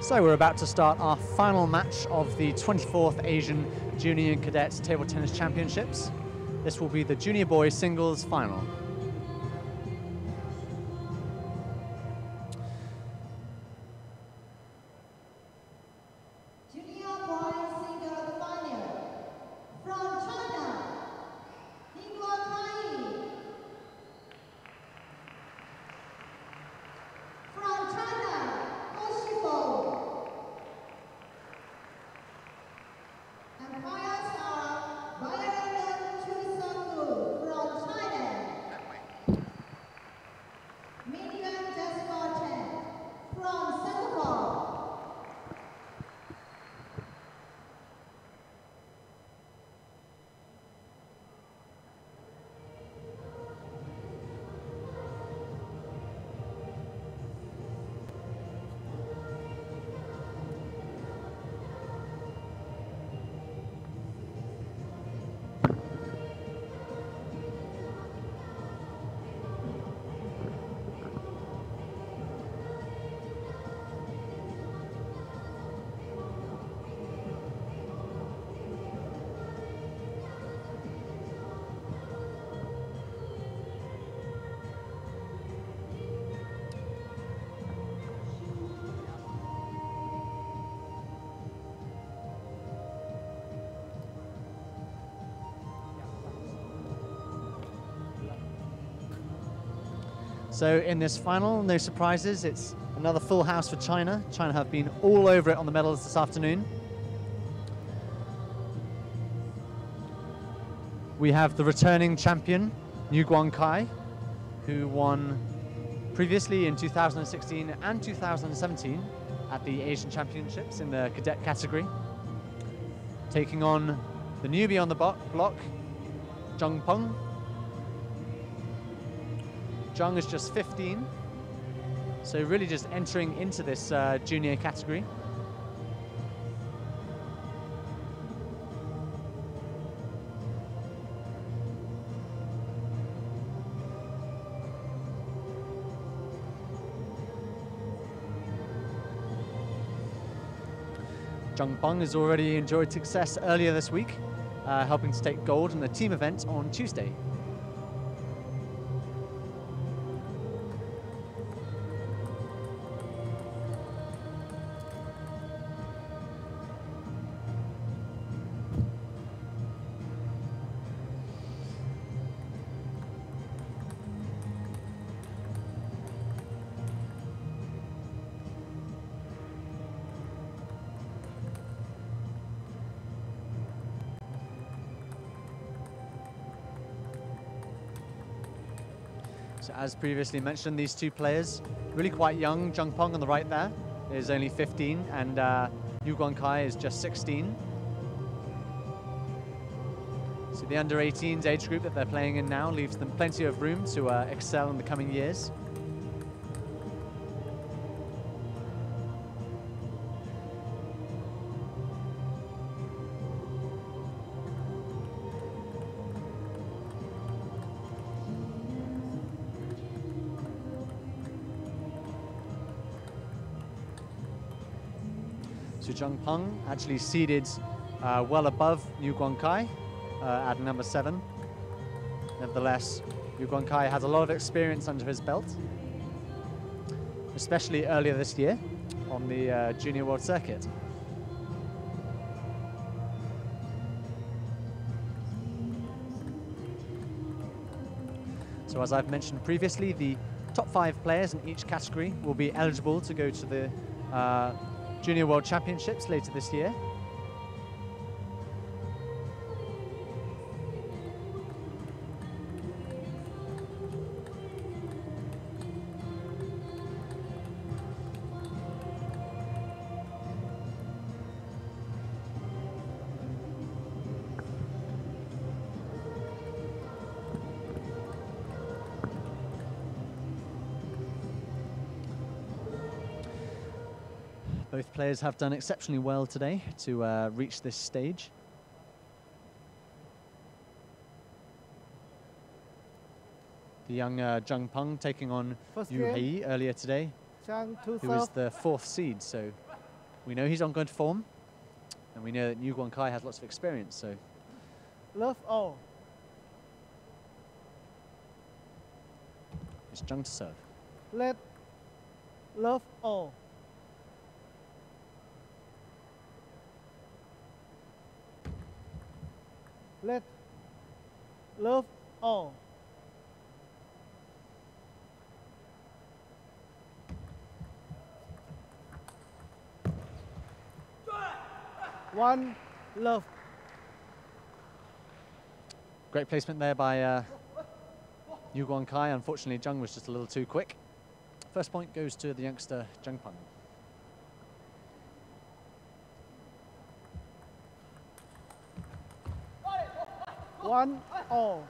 So we're about to start our final match of the 24th Asian Junior and Cadet Table Tennis Championships. This will be the Junior Boys Singles Final. So in this final, no surprises, it's another full house for China. China have been all over it on the medals this afternoon. We have the returning champion, Guankai, who won previously in 2016 and 2017 at the Asian Championships in the cadet category. Taking on the newbie on the block, Peng. Zhang is just 15, so really just entering into this junior category. Peng has already enjoyed success earlier this week, helping to take gold in the team event on Tuesday. So as previously mentioned, these two players, really quite young. Peng on the right there is only 15, and Guankai is just 16. So the under-18s age group that they're playing in now leaves them plenty of room to excel in the coming years. So Peng actually seeded well above Guankai at number 7. Nevertheless, Guankai has a lot of experience under his belt, especially earlier this year on the Junior World Circuit. So as I've mentioned previously, the top 5 players in each category will be eligible to go to the Junior World Championships later this year. Both players have done exceptionally well today to reach this stage. The young Peng taking on Yu Hei earlier today, who is the 4th seed, so We know he's on good form, and we know that New Guankai has lots of experience, so... Love all. It's Zheng to serve. Let love all. Let love all. One love. Great placement there by Yu Guankai. Unfortunately, Zheng was just a little too quick. First point goes to the youngster Zheng Peng. One all.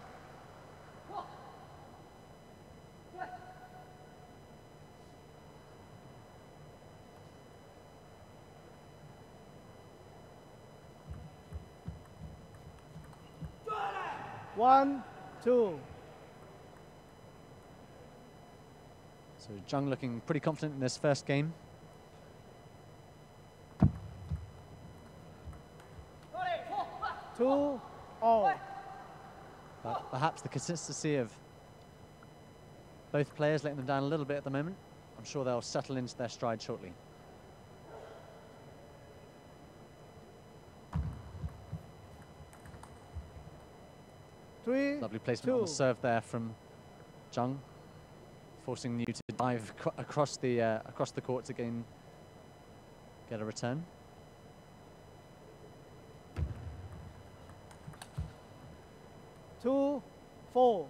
One, two. So Zheng looking pretty confident in this first game. Two, all. But perhaps the consistency of both players letting them down a little bit at the moment. I'm sure they'll settle into their stride shortly. Three, Lovely placement on the serve there from Zheng, forcing Niu to dive across the court to get a return. Two, four.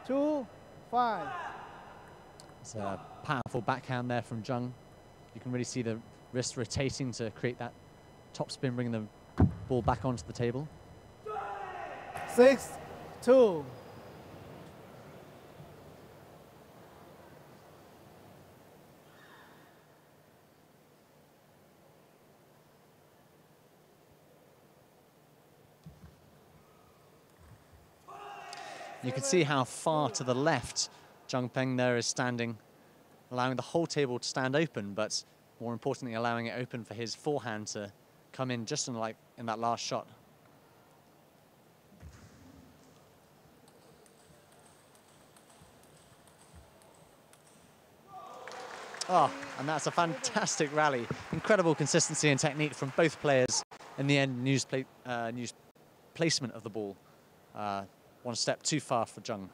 Two, five. It's a powerful backhand there from Zheng. You can really see the wrist rotating to create that top spin, bringing the ball back onto the table. 6-2. You can see how far to the left Zheng Peng there is standing, allowing the whole table to stand open, but more importantly, allowing it open for his forehand to come in just in that last shot. Oh, and that's a fantastic rally. Incredible consistency and technique from both players. In the end, Niu's placement of the ball. One step too far for Zheng.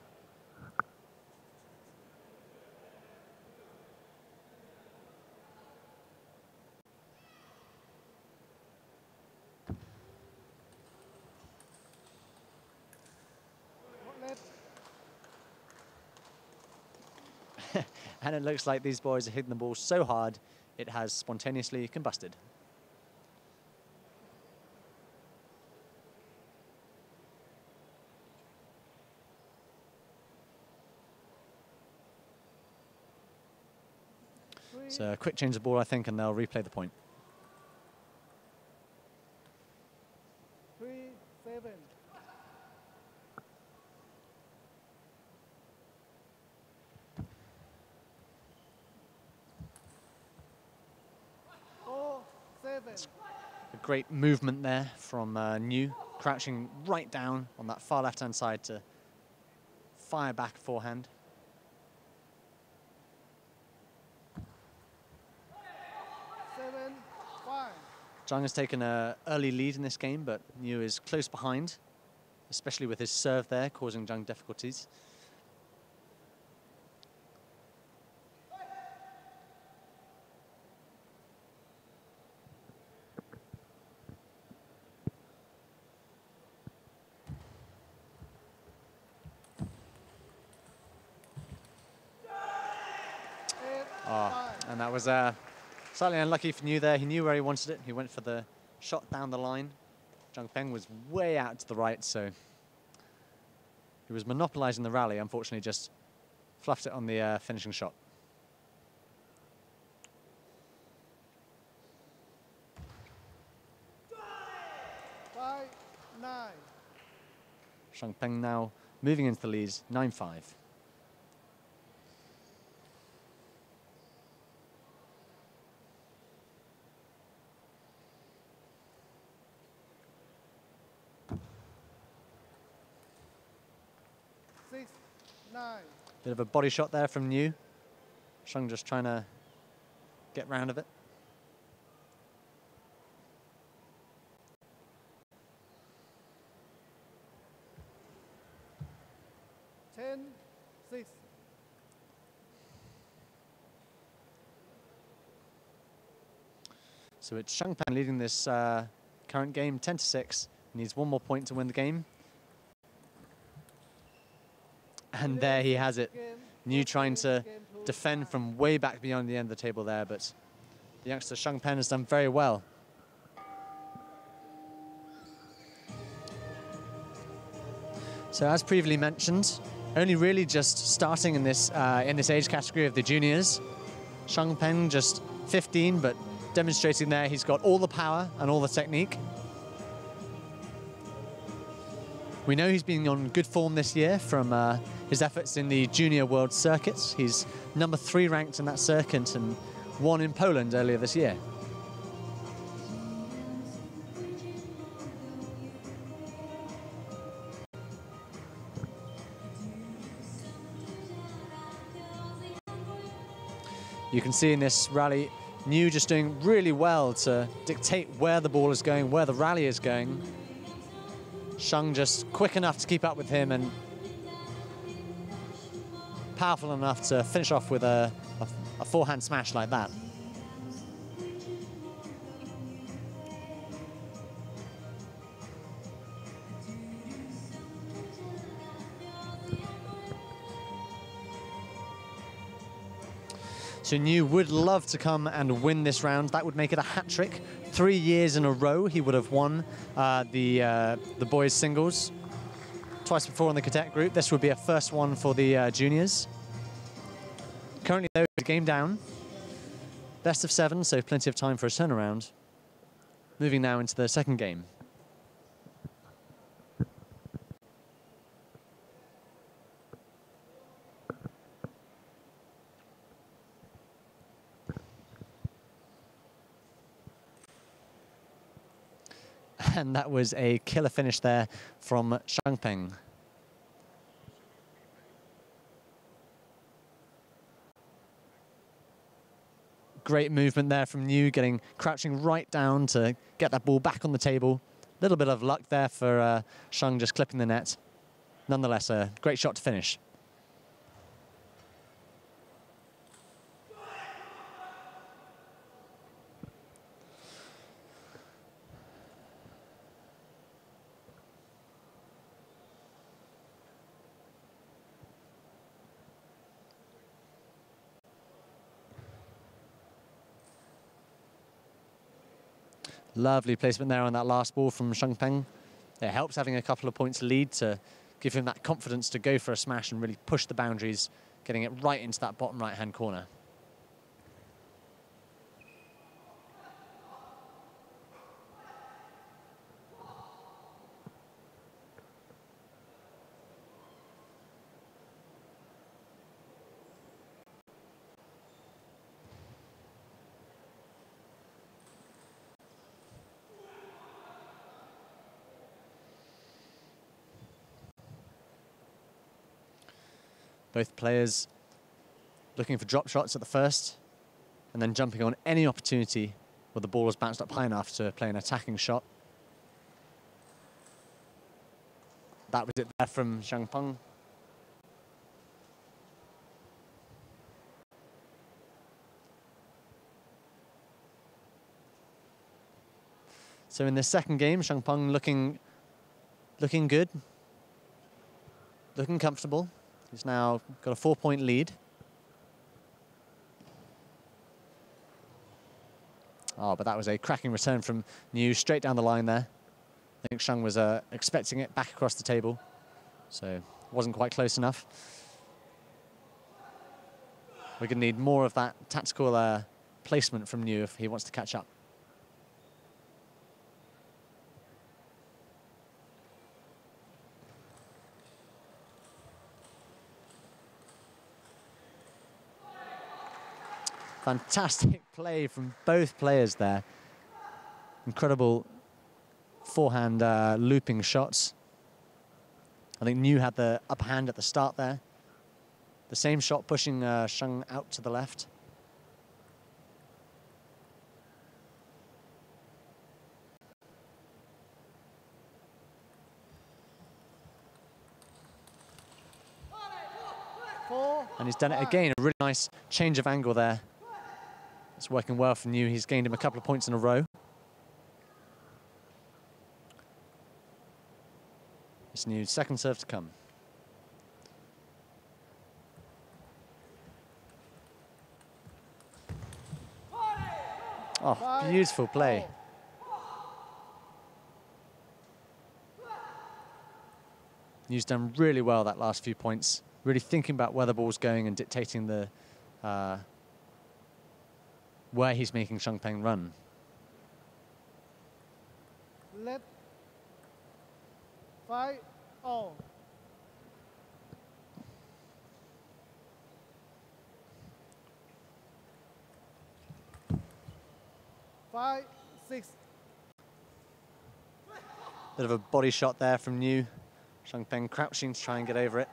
And it looks like these boys are hitting the ball so hard, it has spontaneously combusted. So a quick change of ball, I think, and they'll replay the point. 3-7. A great movement there from Niu, crouching right down on that far left-hand side to fire back forehand. Zheng has taken an early lead in this game, but Niu is close behind, especially with his serve there, causing Zheng difficulties. And that was slightly unlucky for Niu there. He knew where he wanted it. He went for the shot down the line. Zheng Peng was way out to the right, so he was monopolizing the rally. Unfortunately, just fluffed it on the finishing shot. Peng now moving into the lead, 9-5. Bit of a body shot there from Niu. Sheng just trying to get round of it. So it's Sheng Peng leading this current game 10-6. Needs one more point to win the game. And there he has it. Niu trying to defend from way back beyond the end of the table there, but the youngster Sheng Peng has done very well. So as previously mentioned, only really just starting in this age category of the juniors. Sheng Peng just 15, but demonstrating there he's got all the power and all the technique. We know he's been on good form this year from his efforts in the junior world circuits. He's number 3 ranked in that circuit and won in Poland earlier this year. You can see in this rally, Niu just doing really well to dictate where the ball is going, where the rally is going. Sheng just quick enough to keep up with him and powerful enough to finish off with a forehand smash like that. So Niu would love to come and win this round. That would make it a hat-trick. 3 years in a row he would have won the boys' singles. Twice before in the cadet group. This would be a first one for the juniors. Currently, though, the game down. Best of 7, so plenty of time for a turnaround. Moving now into the second game. And that was a killer finish there from Sheng Peng. Great movement there from Niu, crouching right down to get that ball back on the table. A little bit of luck there for Sheng just clipping the net. Nonetheless, a great shot to finish. Lovely placement there on that last ball from Sheng Peng. It helps having a couple of points lead to give him that confidence to go for a smash and really push the boundaries, getting it right into that bottom right-hand corner. Both players looking for drop shots at the first and then jumping on any opportunity where the ball was bounced up high enough to play an attacking shot. That was it there from Sheng Peng. So in this second game, Sheng Peng looking good, looking comfortable. He's now got a 4-point lead. Oh, but that was a cracking return from Niu, straight down the line there. I think Sheng was expecting it back across the table, so wasn't quite close enough. We're going to need more of that tactical placement from Niu if he wants to catch up. Fantastic play from both players there. Incredible forehand looping shots. I think Niu had the upper hand at the start there. The same shot pushing Sheng out to the left. And he's done it again, a really nice change of angle there. It's working well for Niu. He's gained him a couple of points in a row. It's Niu's second serve to come. Oh, beautiful play. Niu's done really well that last few points. Really thinking about where the ball's going and dictating the where he's making Peng run. Let 5-all. 5-6. Bit of a body shot there from Niu. Peng crouching to try and get over it.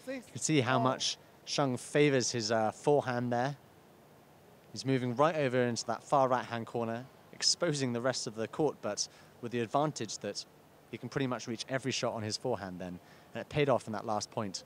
You can see how much Sheng favours his forehand there. He's moving right over into that far right-hand corner, exposing the rest of the court, but with the advantage that he can pretty much reach every shot on his forehand then. And it paid off in that last point.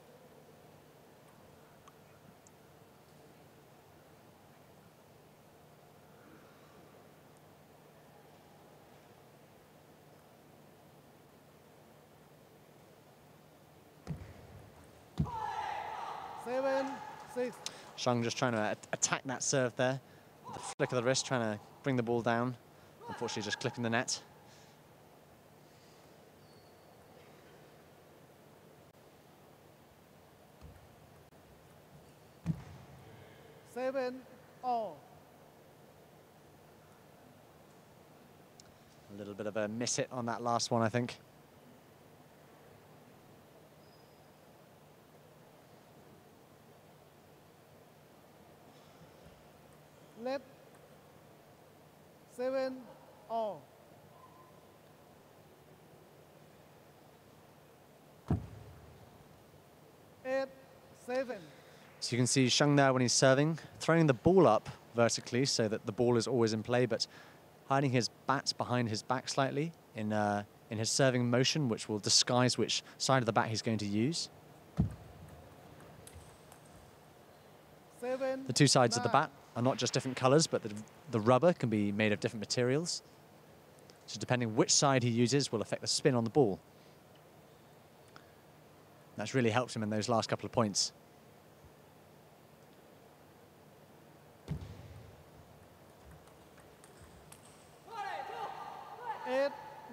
Sheng just trying to attack that serve there. With the flick of the wrist, trying to bring the ball down. Unfortunately, just clipping the net. A little bit of a miss hit on that last one, I think. Let 7-all. 8-7. So you can see Sheng there when he's serving, throwing the ball up vertically so that the ball is always in play, but hiding his bat behind his back slightly in his serving motion, which will disguise which side of the bat he's going to use. The two sides of the bat are not just different colors, but the rubber can be made of different materials. So depending which side he uses will affect the spin on the ball. That's really helped him in those last couple of points.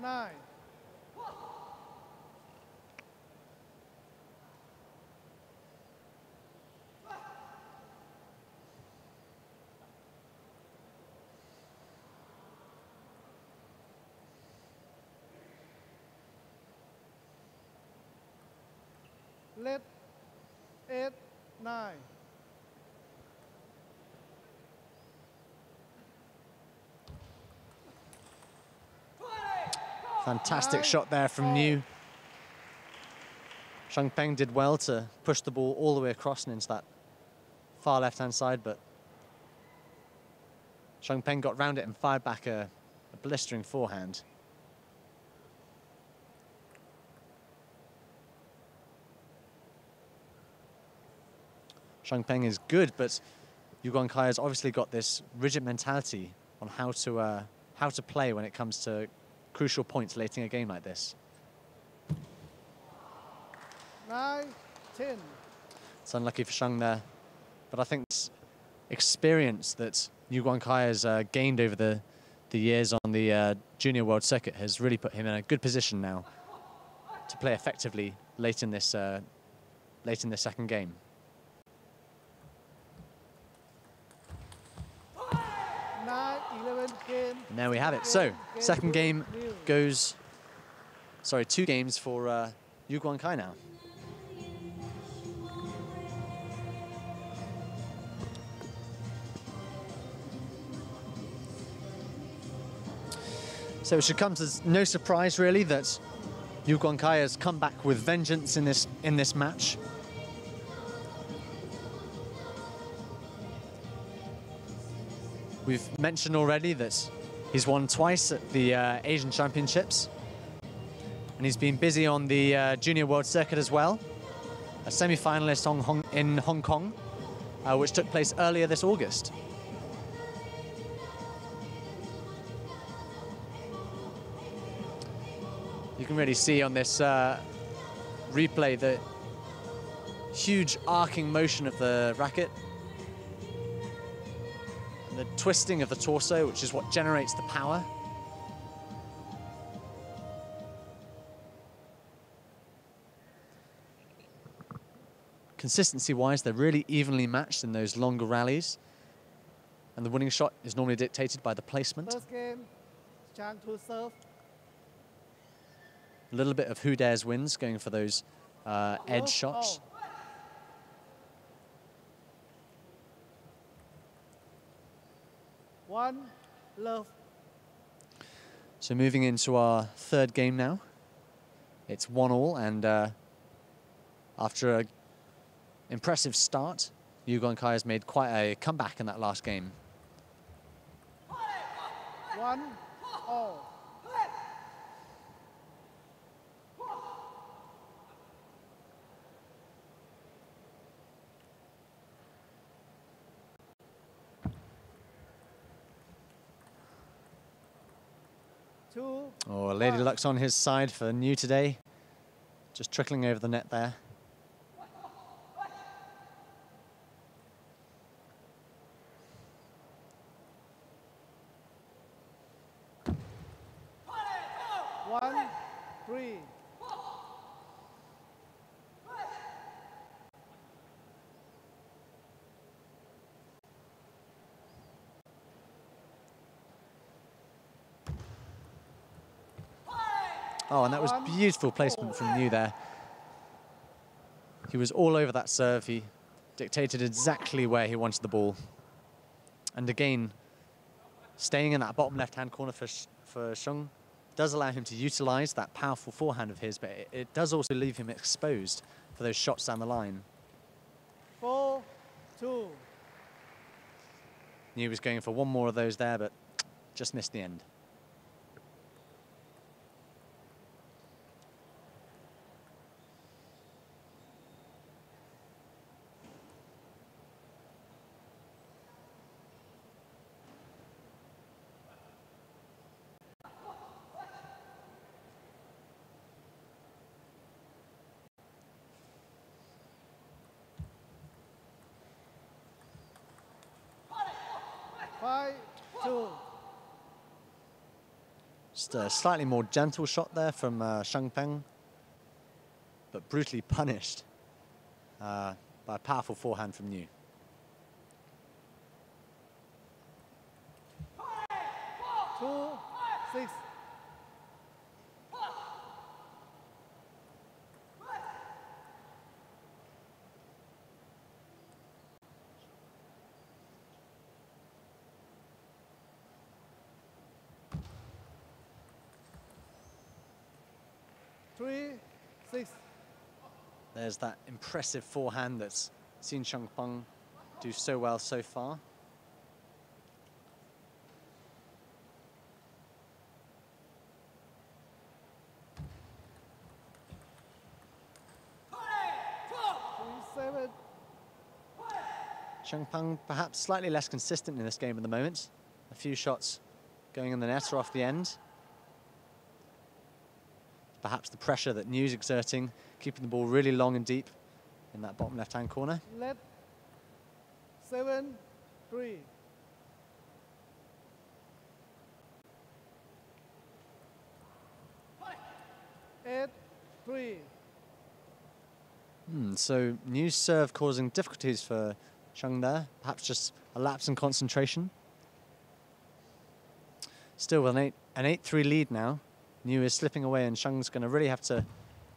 8-9. Let 8-9. Fantastic shot there from Niu. Peng did well to push the ball all the way across and into that far left-hand side, but Peng got round it and fired back a blistering forehand. Peng is good, but Guankai has obviously got this rigid mentality on how to play when it comes to crucial points late in a game like this. 9-10. It's unlucky for Sheng there, but I think this experience that Guankai has gained over the years on the junior world circuit has really put him in a good position now to play effectively late in this second game. 9-10. 9, 11 game. And there we have it. So, second game goes, sorry, 2 games for Guankai now. So it should come as no surprise, really, that Guankai has come back with vengeance in this match. We've mentioned already that he's won twice at the Asian Championships, and he's been busy on the Junior World Circuit as well. A semi-finalist in Hong Kong, which took place earlier this August. You can really see on this replay the huge arcing motion of the racket, and the twisting of the torso, which is what generates the power. Consistency-wise, they're really evenly matched in those longer rallies, and the winning shot is normally dictated by the placement. First game, Chang to serve. A little bit of who dares wins, going for those edge shots. 1, love. So moving into our third game now. It's 1-1, and after an impressive start, Guankai has made quite a comeback in that last game. 1-all. Oh, Lady Luck's on his side for New today. Just trickling over the net there. One, 3. Oh, and that was beautiful placement from New there. He was all over that serve. He dictated exactly where he wanted the ball. And again, staying in that bottom left-hand corner for Sheng does allow him to utilize that powerful forehand of his, but it does also leave him exposed for those shots down the line. 4-2. New was going for one more of those there, but just missed the end. Just a slightly more gentle shot there from Peng, but brutally punished by a powerful forehand from New. Two, 6. There's that impressive forehand that's seen Peng do so well so far. Peng perhaps slightly less consistent in this game at the moment. A few shots going in the net or off the end. Perhaps the pressure that New's exerting, keeping the ball really long and deep in that bottom left-hand corner. Let 7-3. 8-3. So New's serve causing difficulties for Sheng there. Perhaps just a lapse in concentration. Still with an 8-3 lead now. Niu is slipping away, and Sheng's going to really have to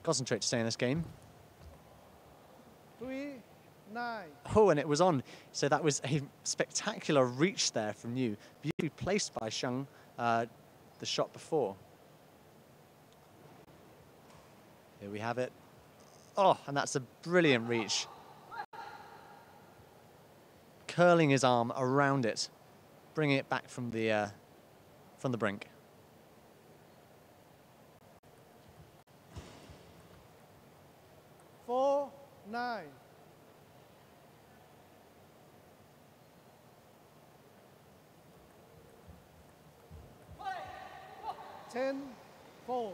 concentrate to stay in this game. 3-9. Oh, and it was on. So that was a spectacular reach there from Niu. Beautifully placed by Sheng the shot before. Here we have it. Oh, and that's a brilliant reach. Curling his arm around it, bringing it back from the brink. Four, 9. 10-4.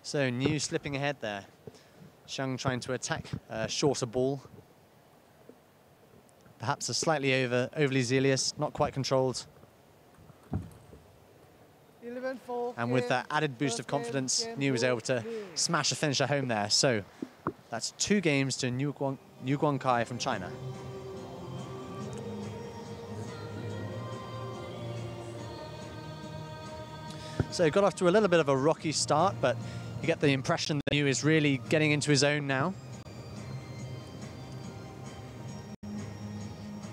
So Niu slipping ahead there. Sheng trying to attack a shorter ball. Perhaps a slightly overly zealous, not quite controlled. 11-4. And with that added boost of confidence, Niu was able to smash a finisher home there. So that's 2 games to Niu Guankai from China. So got off to a little bit of a rocky start, but you get the impression that Niu is really getting into his own now.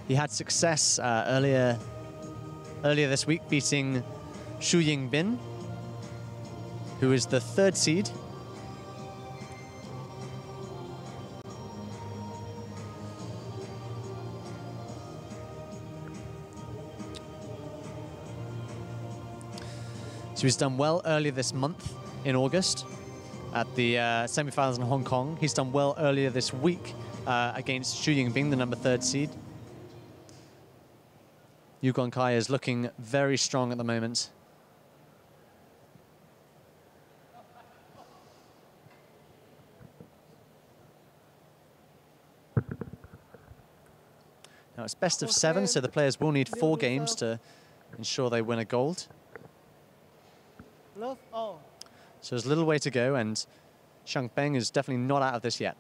He had success earlier this week, beating Xu Yingbin, who is the 3rd seed. So he's done well earlier this month in August at the semi-finals in Hong Kong. He's done well earlier this week against Xu Yingbin, the number 3rd seed. Niu Guankai is looking very strong at the moment. Now it's best of 7, so the players will need 4 games to ensure they win a gold. Love all. So there's a little way to go, and Peng is definitely not out of this yet.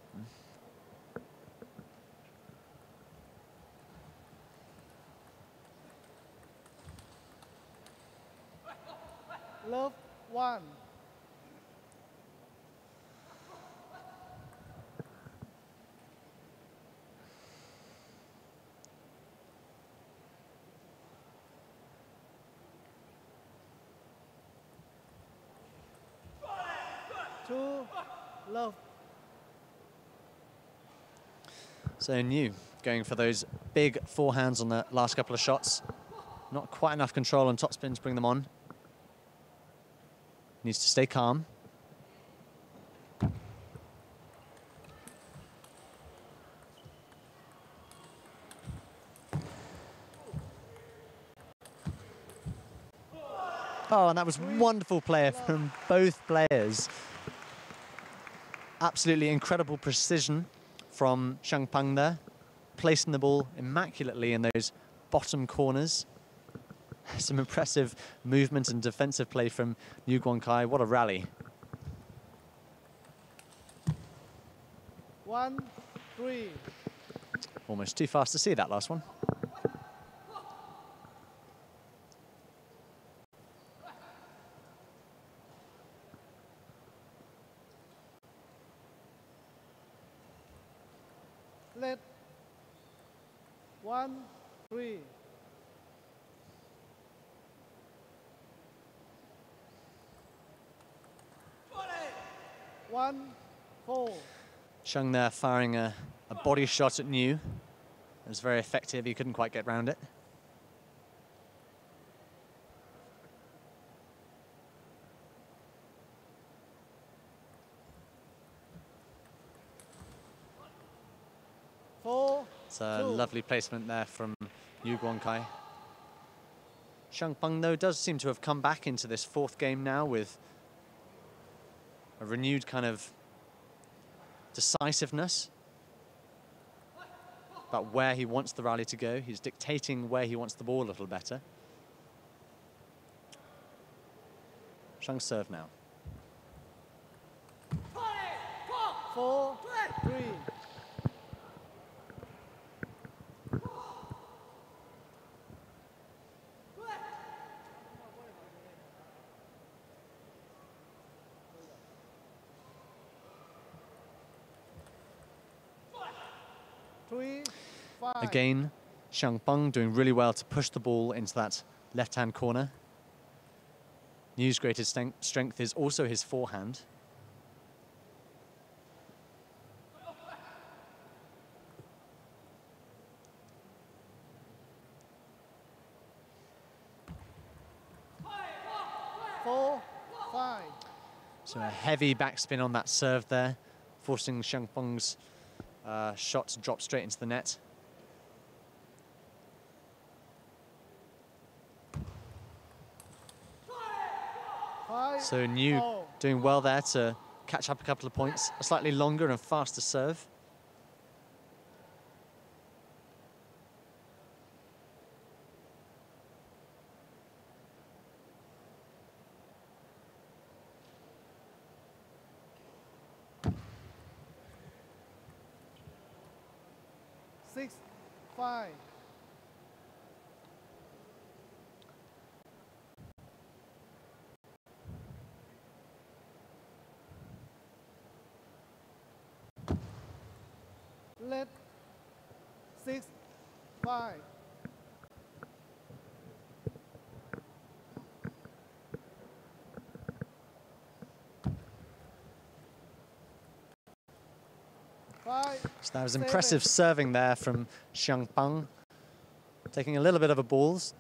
Love 1. Two, love. So Niu going for those big forehands on the last couple of shots. Not quite enough control on topspin to bring them on. Needs to stay calm. Oh, and that was wonderful play from both players. Absolutely incredible precision from Peng there, placing the ball immaculately in those bottom corners. Some impressive movement and defensive play from Niu Guankai. What a rally. 1-3. Almost too fast to see that last one. Let 1-3. 1-4. Sheng there firing a body shot at Niu. It was very effective. He couldn't quite get round it. It's a lovely placement there from Niu Guankai. Peng, though, does seem to have come back into this 4th game now with a renewed kind of decisiveness about where he wants the rally to go. He's dictating where he wants the ball a little better. Sheng's serve now. 4-3. 5. Again, Peng doing really well to push the ball into that left-hand corner. Niu's greatest strength is also his forehand. So a heavy backspin on that serve there, forcing Peng's shot to drop straight into the net. So Niu doing well there to catch up a couple of points. A slightly longer and faster serve. Let 6-5. So that was impressive serving there from Peng, taking a little bit of a balls.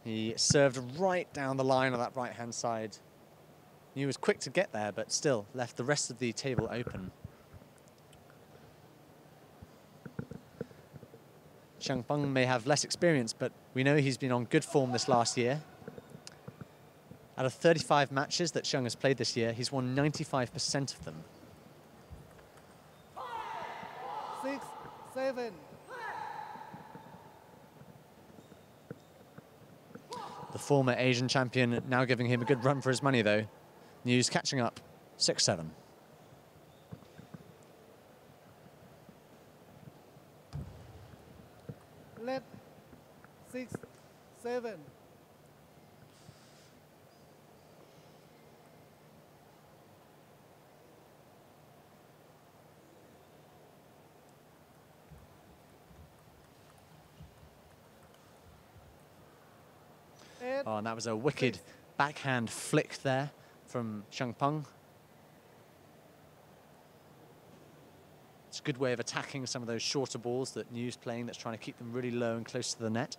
He served right down the line on that right-hand side. He was quick to get there, but still left the rest of the table open. Peng may have less experience, but we know he's been on good form this last year. Out of 35 matches that Xiang has played this year, he's won 95% of them. 6-7. The former Asian champion now giving him a good run for his money, though. Niu's catching up, 6-7. Let 6-7. Oh, and that was a wicked backhand flick there from Peng. It's a good way of attacking some of those shorter balls that Niu's playing, that's trying to keep them really low and close to the net.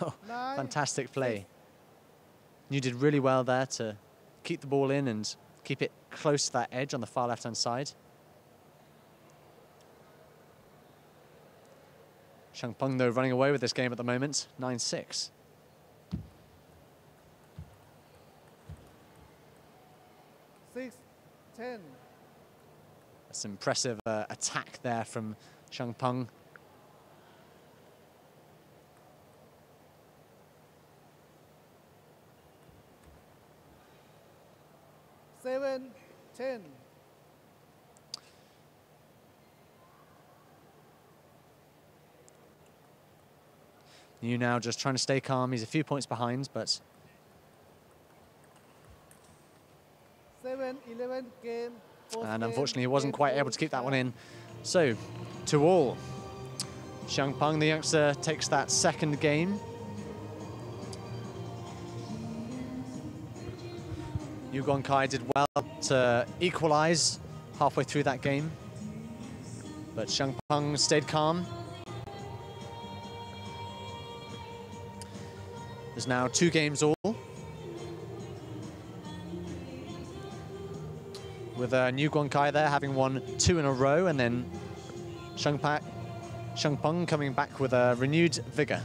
Oh, fantastic play. Niu did really well there to keep the ball in and keep it close to that edge on the far left-hand side. Peng, though, running away with this game at the moment, 9-6. 6-10. That's impressive attack there from Peng. 7-10. Niu now just trying to stay calm. He's a few points behind, but 7-11 game. And unfortunately, he wasn't quite able to keep that one in. So, 2-all. Peng, the youngster, takes that second game. Guankai did well to equalize halfway through that game, but Peng stayed calm. There's now 2 games all, with Guankai there having won 2 in a row, and then Peng coming back with a renewed vigor.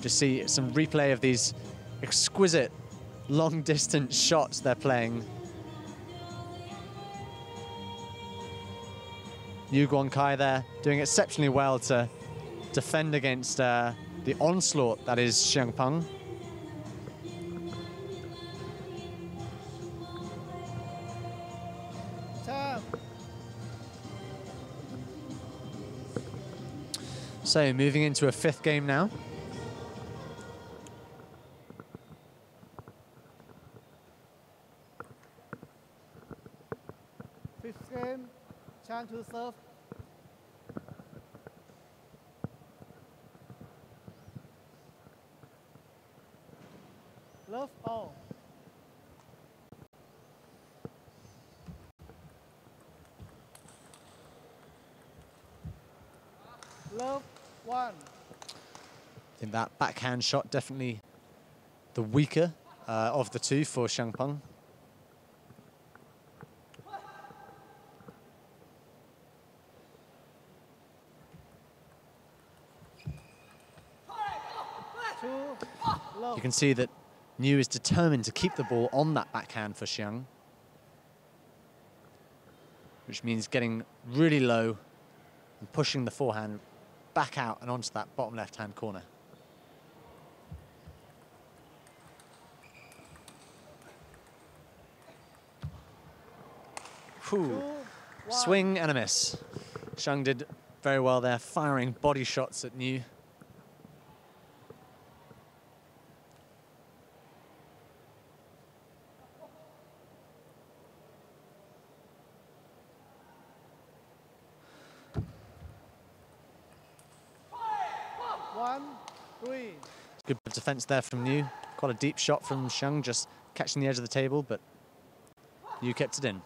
Just see some replay of these exquisite long-distance shots they're playing. Guankai there doing exceptionally well to defend against the onslaught that is Peng. So moving into a 5th game now. Fifth game, Chang to serve. Love all. Love one. I think that backhand shot definitely the weaker of the two for Peng. You can see that Niu is determined to keep the ball on that backhand for Xiang, which means getting really low and pushing the forehand back out and onto that bottom left-hand corner. Whew. Swing and a miss. Xiang did very well there, firing body shots at Niu. Good defense there from Niu. Quite a deep shot from Xiang, just catching the edge of the table, but Niu kept it in.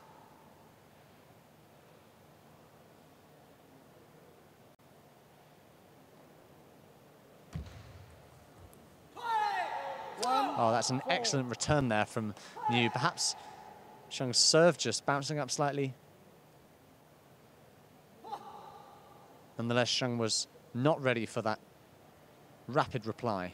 Oh, that's an excellent return there from Niu. Perhaps Xiang's serve just bouncing up slightly. Nonetheless, Xiang was not ready for that rapid reply.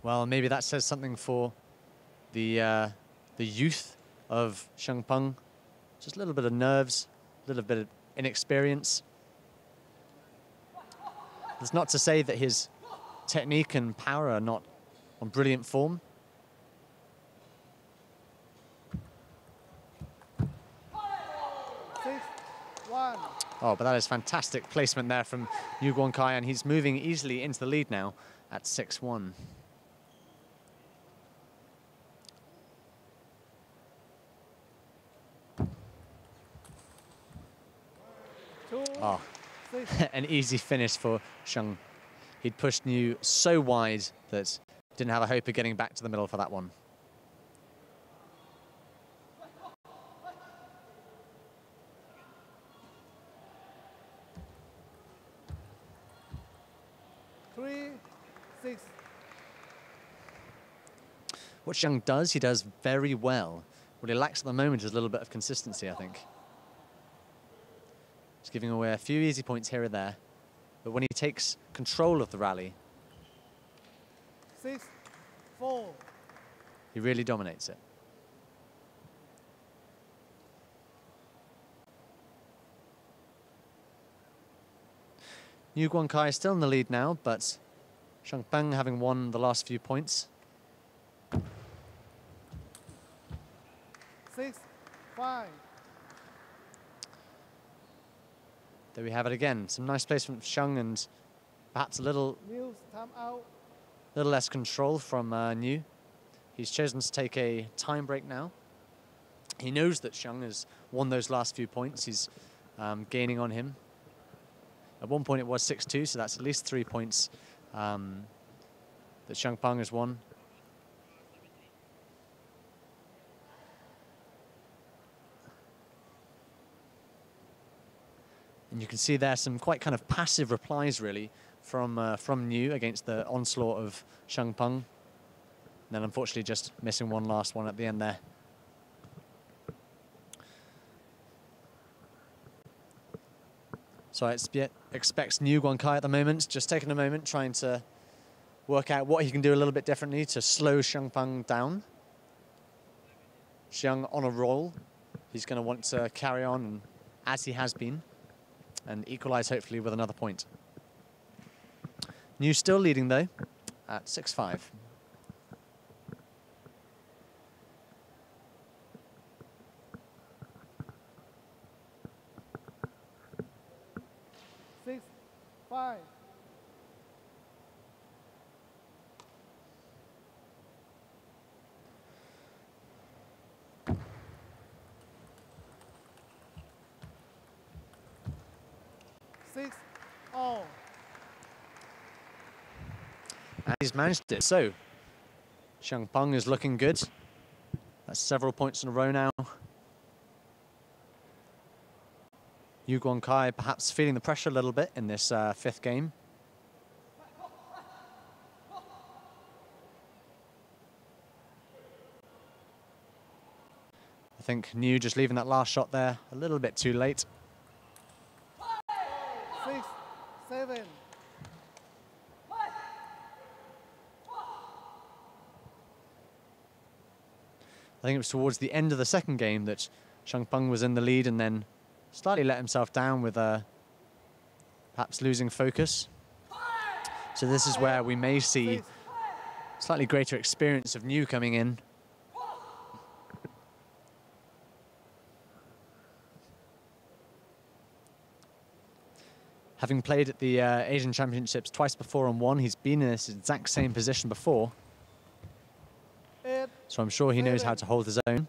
Well, maybe that says something for the youth of Peng. Just a little bit of nerves, a little bit of inexperience. It's not to say that his technique and power are not on brilliant form. Oh, but that is fantastic placement there from Guankai, and he's moving easily into the lead now at 6-1. Oh, an easy finish for Xiang. He'd pushed Niu so wide that didn't have a hope of getting back to the middle for that one. What Xiang does, he does very well. What he lacks at the moment is a little bit of consistency, I think. He's giving away a few easy points here or there, but when he takes control of the rally, 6-4. He really dominates it. Guankai is still in the lead now, but Peng having won the last few points. 6-5. There we have it again. Some nice placement from Xiang and perhaps a little less control from Niu. He's chosen to take a time break now. He knows that Xiang has won those last few points. He's gaining on him. At one point it was 6-2, so that's at least 3 points that Peng has won. And you can see there some quite kind of passive replies, really, from Niu against the onslaught of Peng. And then, unfortunately, just missing one last one at the end there. So I expects Guankai at the moment, just taking a moment, trying to work out what he can do a little bit differently to slow Peng down. Xiang on a roll. He's going to want to carry on as he has been and equalize, hopefully, with another point. Niu still leading, though, at 6-5. 6 all. And he's managed it. So, Peng is looking good. That's several points in a row now. Guankai perhaps feeling the pressure a little bit in this fifth game. I think New just leaving that last shot there a little bit too late. 6, 7. I think it was towards the end of the second game that Peng was in the lead and then slightly let himself down with perhaps losing focus. So this is where we may see slightly greater experience of New coming in. Having played at the Asian Championships twice before and won, he's been in this exact same position before. So I'm sure he knows how to hold his own.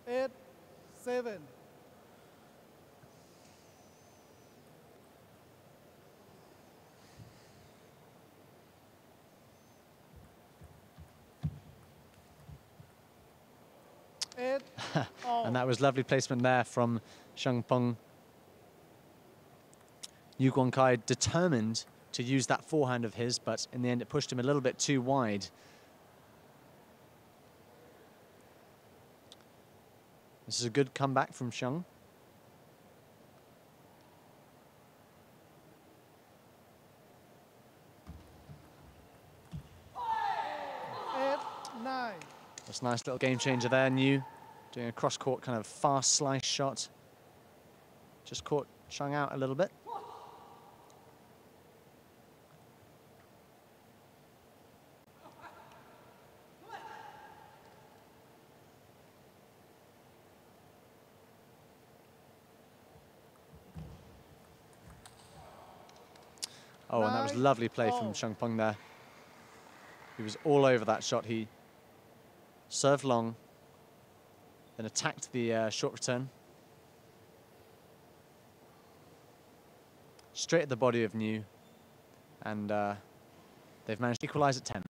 Eight, 7. And that was lovely placement there from Peng. Guankai determined to use that forehand of his, but in the end it pushed him a little bit too wide. This is a good comeback from Peng. That's a nice little game changer there, New. Doing a cross-court kind of fast slice shot. Just caught Peng out a little bit. Oh, and that was lovely play from Peng there. He was all over that shot. He served long, then attacked the short return. Straight at the body of New, and they've managed to equalize at 10.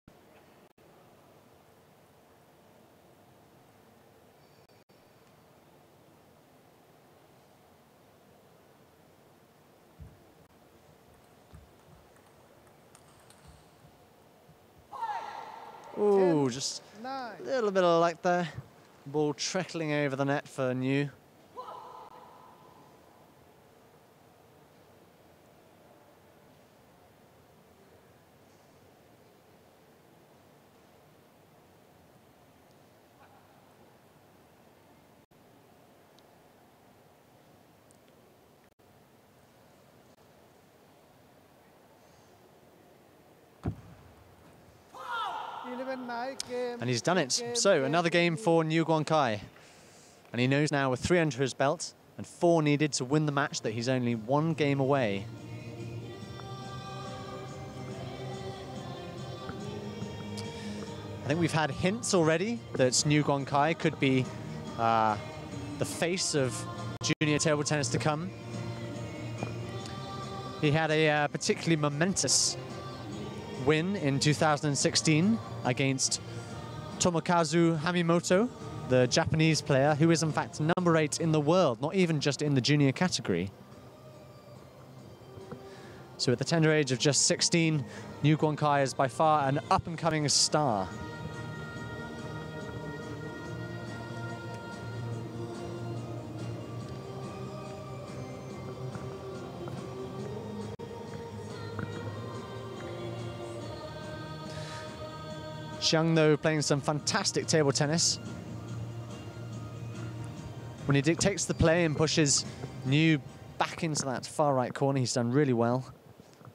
Ooh, just a little bit of luck there. Ball trickling over the net for New. And he's done it. So another game for Guankai. And he knows now with 3 under his belt and 4 needed to win the match that he's only 1 game away. I think we've had hints already that Guankai could be the face of junior table tennis to come. He had a particularly momentous win in 2016 against Tomokazu Hamimoto, the Japanese player, who is in fact number 8 in the world, not even just in the junior category. So at the tender age of just 16, Guankai is by far an up-and-coming star. Xiang, though, playing some fantastic table tennis. When he dictates the play and pushes New back into that far right corner, he's done really well.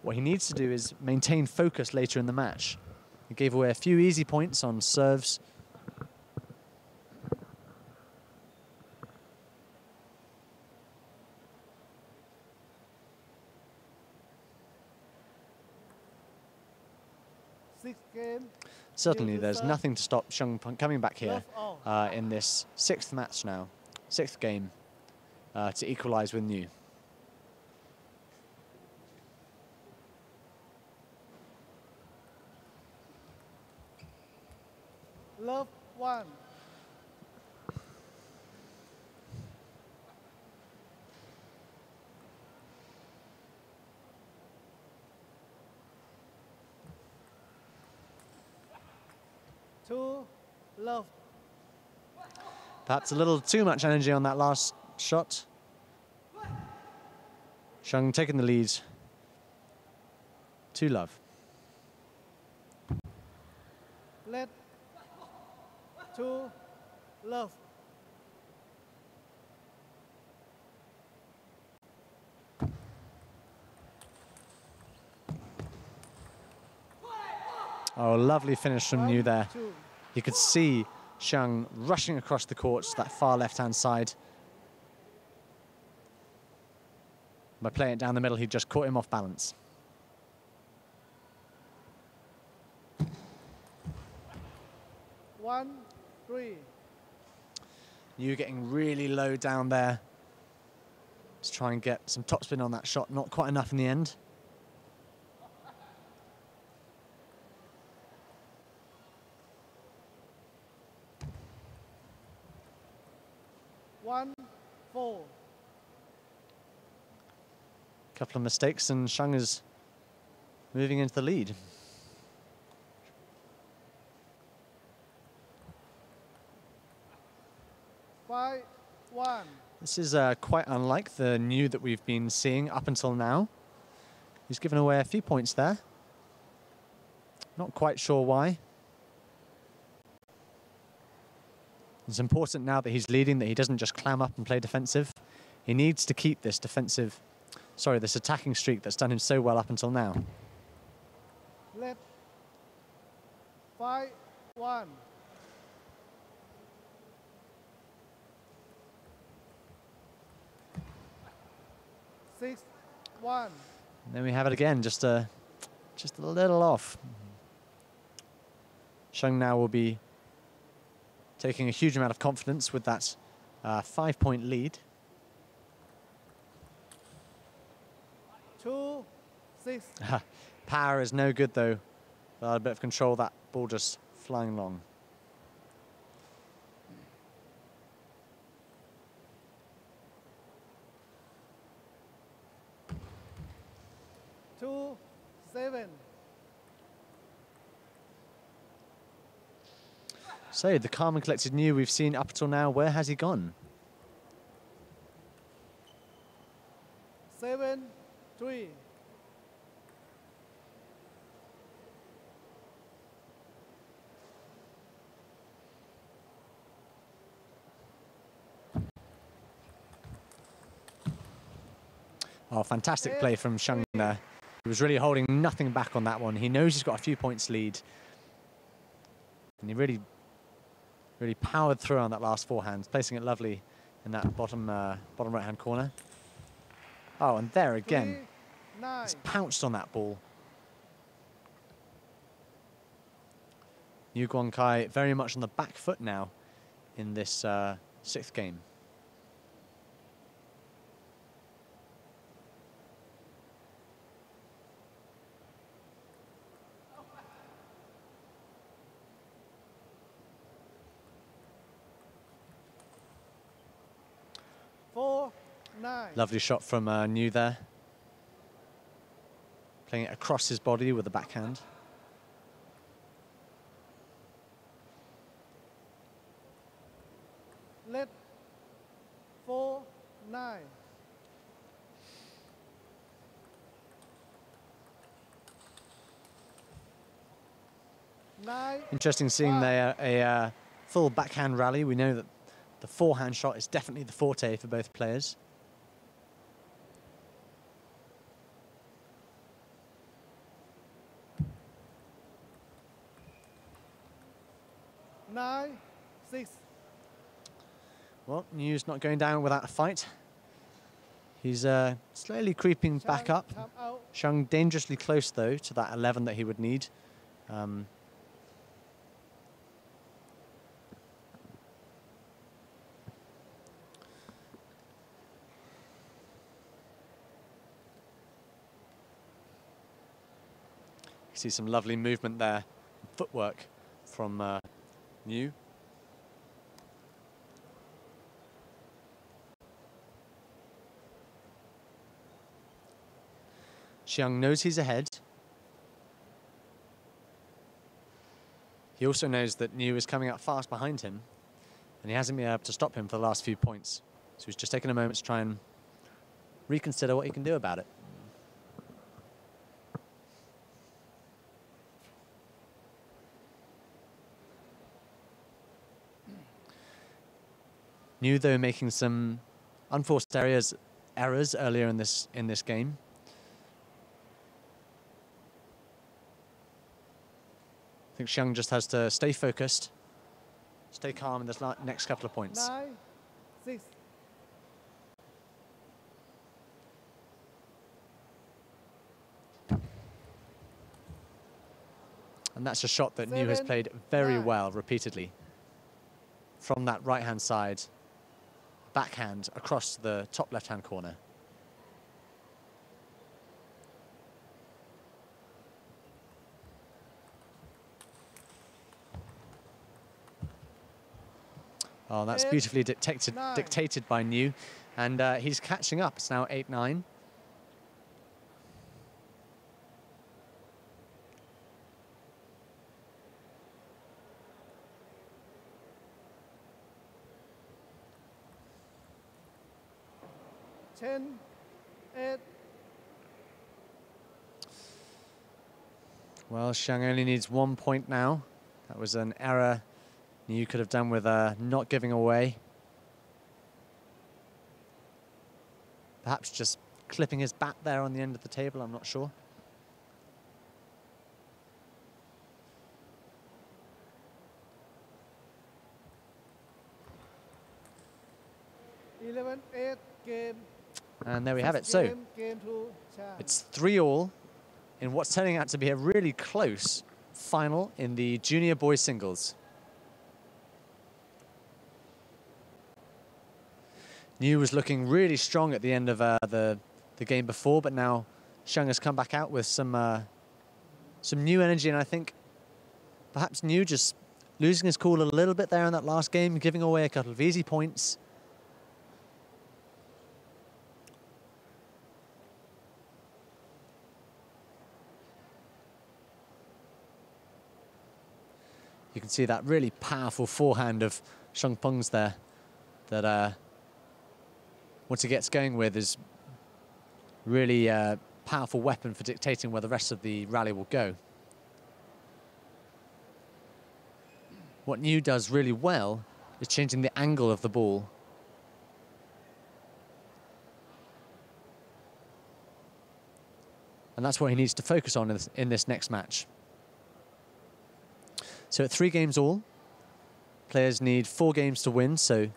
What he needs to do is maintain focus later in the match. He gave away a few easy points on serves. 6 game. Certainly, there's nothing to stop Sheng coming back here Love all. in this 6th match now, 6th game, to equalise with New. Love 1. Two, love. Perhaps a little too much energy on that last shot. Sheng taking the lead. 2 love. Let. Two, love. Oh, lovely finish from New there. 2. You could see Sheng rushing across the court to that far left-hand side. By playing it down the middle, he just caught him off balance. One, 3. New getting really low down there. Let's try and get some topspin on that shot. Not quite enough in the end. One, 4. Couple of mistakes and Sheng is moving into the lead. Five, 1. This is quite unlike the New that we've been seeing up until now. He's given away a few points there. Not quite sure why. It's important now that he's leading that he doesn't just clam up and play defensive. He needs to keep this this attacking streak that's done him so well up until now. Let. 5, 1. Six, 1. And then we have it again, just a little off. Sheng now will be taking a huge amount of confidence with that 5-point lead. 2, 6. Power is no good though. Without a bit of control, that ball just flying long. Two, 7. So the calm and collected New we've seen up until now, where has he gone? 7, 3. Oh, fantastic play from Sheng there. He was really holding nothing back on that one. He knows he's got a few points lead. And he really powered through on that last forehand, placing it lovely in that bottom right-hand corner. Oh, and there again, 3, 9. he's pounced on that ball. New Guankai very much on the back foot now in this 6th game. Four, 9. Lovely shot from New there. Playing it across his body with the backhand. Let. 4, 9. Nine. Interesting seeing there a full backhand rally. We know that the forehand shot is definitely the forte for both players. Nine, 6. Well, New's not going down without a fight. He's slowly creeping back up. Come out. Sheng dangerously close, though, to that 11 that he would need. See some lovely movement there, footwork from Niu. XIANG knows he's ahead. He also knows that Niu is coming up fast behind him, and he hasn't been able to stop him for the last few points. So he's just taking a moment to try and reconsider what he can do about it. Niu, though, making some unforced errors earlier in this game. I think XIANG just has to stay focused, stay calm in this next couple of points. 9-6. And that's a shot that Niu has played very well repeatedly. From that right-hand side, backhand across the top left-hand corner. Oh, that's beautifully dictated by Niu. And he's catching up. It's now 8-9. Well, XIANG only needs 1 point now. That was an error Niu could have done with not giving away. Perhaps just clipping his bat there on the end of the table, I'm not sure. And there we have it. So it's 3-all in what's turning out to be a really close final in the junior boys singles. Niu was looking really strong at the end of the game before, but now XIANG has come back out with some new energy, and I think perhaps Niu just losing his cool a little bit there in that last game, giving away a couple of easy points. You can see that really powerful forehand of Peng's there that once he gets going with is really a powerful weapon for dictating where the rest of the rally will go. What Niu does really well is changing the angle of the ball. And that's what he needs to focus on in this next match. So at 3 games all, players need 4 games to win, so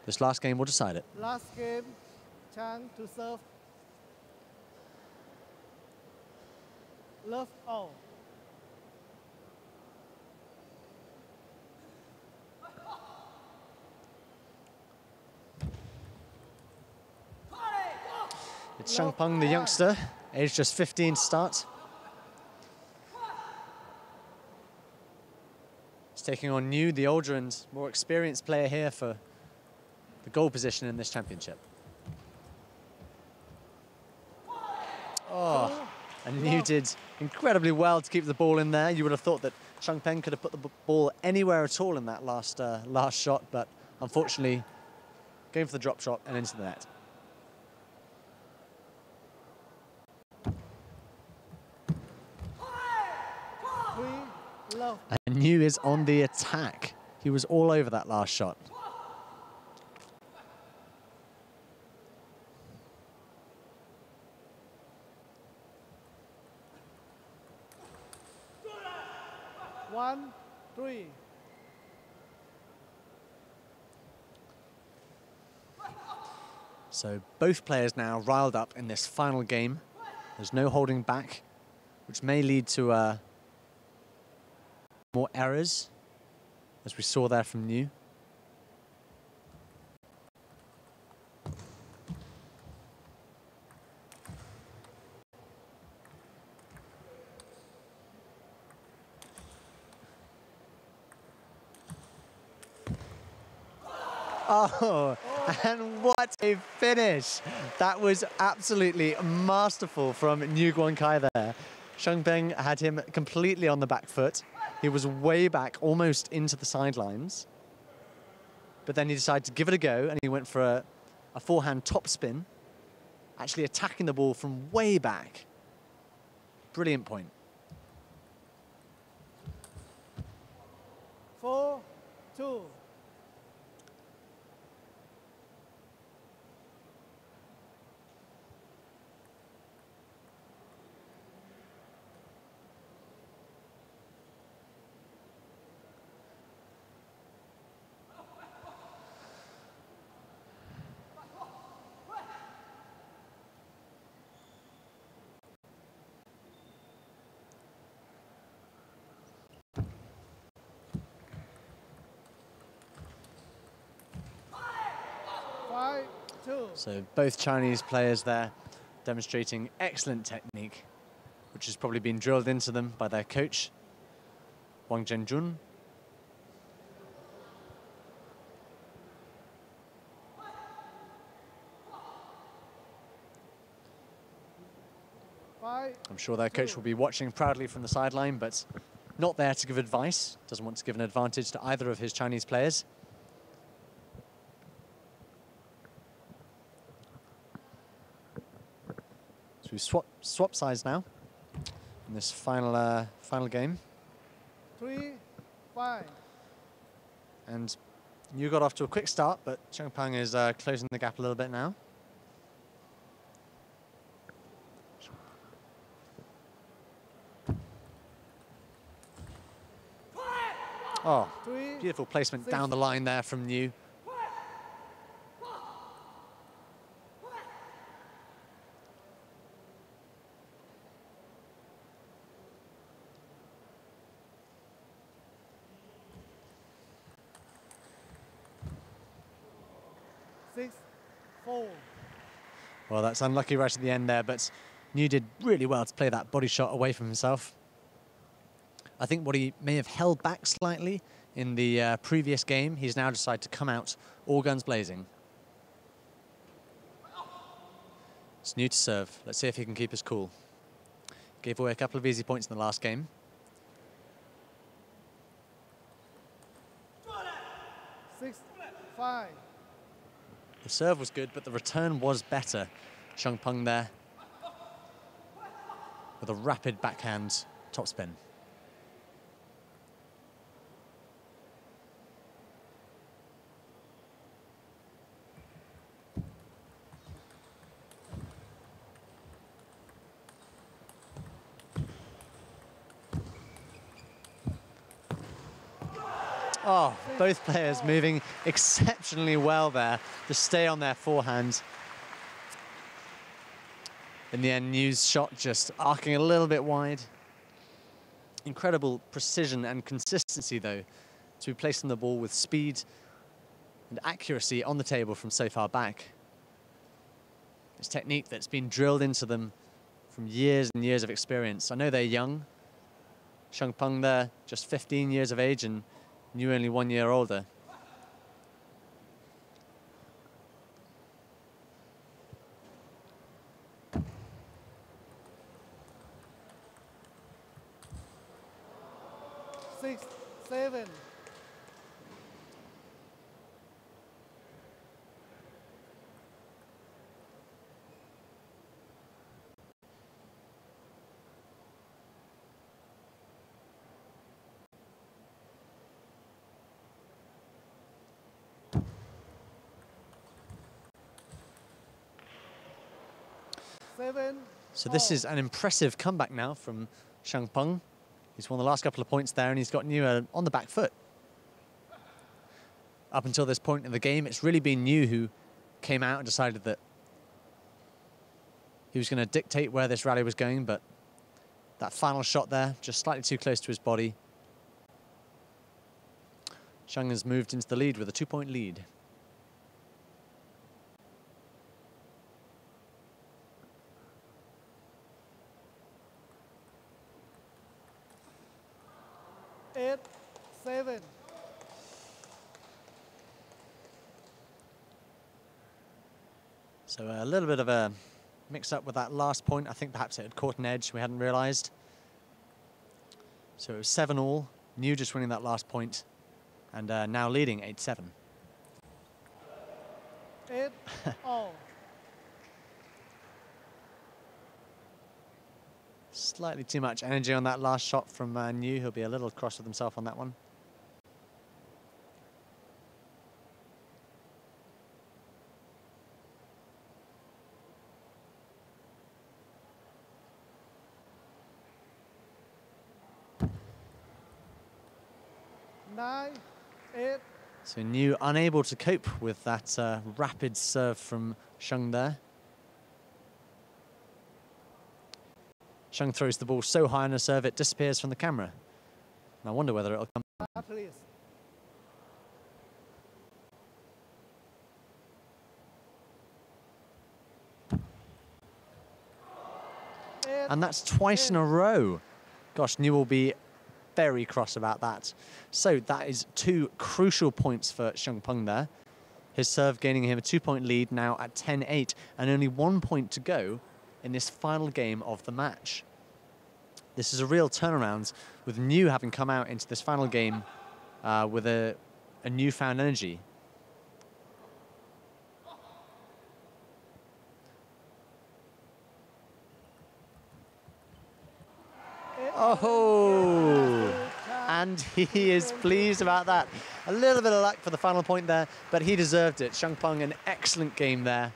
this last game will decide it. Last game, XIANG to serve. Love all. It's Peng, the youngster, aged just 15 to start. He's taking on Niu, the older and more experienced player here for the goal position in this championship. Oh, and Niu did incredibly well to keep the ball in there. You would have thought that Peng could have put the ball anywhere at all in that last shot, but unfortunately, going for the drop shot and into the net. And Niu is on the attack. He was all over that last shot. One, 3. So both players now riled up in this final game. There's no holding back which may lead to more errors, as we saw there from New. Oh, and what a finish. That was absolutely masterful from New Guankai there. Peng had him completely on the back foot. He was way back, almost into the sidelines. But then he decided to give it a go, and he went for a forehand topspin, actually attacking the ball from way back. Brilliant point. 4-2. So both Chinese players there demonstrating excellent technique, which has probably been drilled into them by their coach, Wang Zhenjun. I'm sure their coach will be watching proudly from the sideline, but not there to give advice, doesn't want to give an advantage to either of his Chinese players. So we swap sides now in this final game. 3-5. And New got off to a quick start, but Peng is closing the gap a little bit now. Oh, beautiful placement down the line there from New. Well, that's unlucky right at the end there, but New did really well to play that body shot away from himself. I think what he may have held back slightly in the previous game, he's now decided to come out all guns blazing. It's New to serve. Let's see if he can keep his cool. Gave away a couple of easy points in the last game. 6-5. The serve was good, but the return was better. Peng there with a rapid backhand topspin. Oh, both players moving exceptionally well there to stay on their forehand. In the end, New's shot just arcing a little bit wide. Incredible precision and consistency, though, to be placing the ball with speed and accuracy on the table from so far back. It's technique that's been drilled into them from years and years of experience. I know they're young. Peng there, just 15 years of age, and New only 1 year older. Six, 7. So this is an impressive comeback now from Peng. He's won the last couple of points there, and he's got New on the back foot. Up until this point in the game, it's really been New who came out and decided that he was going to dictate where this rally was going, but That final shot there, just slightly too close to his body. XIANG has moved into the lead with a 2-point lead. Eight, 7. So a little bit of a mix-up with that last point. I think perhaps it had caught an edge we hadn't realised. So it was 7-all. Niu just winning that last point, and now leading 8-7. 8-all. Slightly too much energy on that last shot from Niu. He'll be a little cross with himself on that one. Nine, 8. So Niu unable to cope with that rapid serve from XIANG there. XIANG throws the ball so high on a serve it disappears from the camera. And I wonder whether it'll come. Please. And that's twice in a row. Gosh, Niu will be very cross about that. So that is 2 crucial points for Peng there. His serve gaining him a 2-point lead now at 10-8, and only 1 point to go in this final game of the match. This is a real turnaround, with Niu having come out into this final game with a newfound energy. Oh, and he is pleased about that. A little bit of luck for the final point there, but he deserved it. Peng, an excellent game there.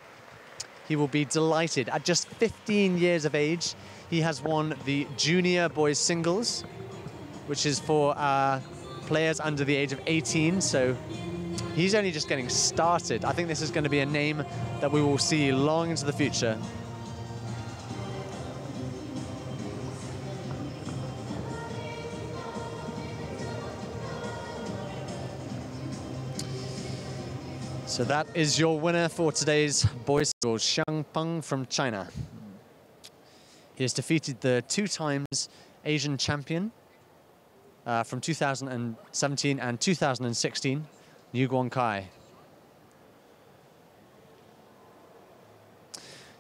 He will be delighted. At just 15 years of age, he has won the junior boys singles, which is for players under the age of 18. So he's only just getting started. I think this is going to be a name that we will see long into the future. So that is your winner for today's boys singles, Peng from China. He has defeated the 2 times Asian champion from 2017 and 2016, Guankai.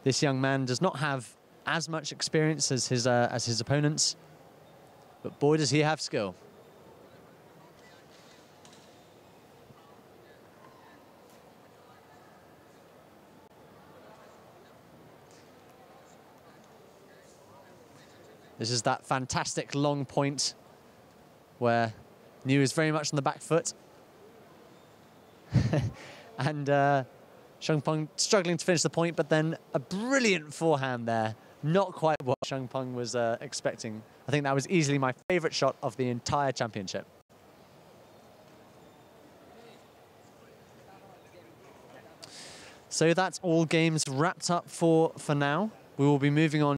This young man does not have as much experience as his opponents, but boy does he have skill. This is that fantastic long point where Niu is very much on the back foot. And Peng struggling to finish the point, but then a brilliant forehand there. Not quite what Peng was expecting. I think that was easily my favorite shot of the entire championship. So that's all games wrapped up for now. We will be moving on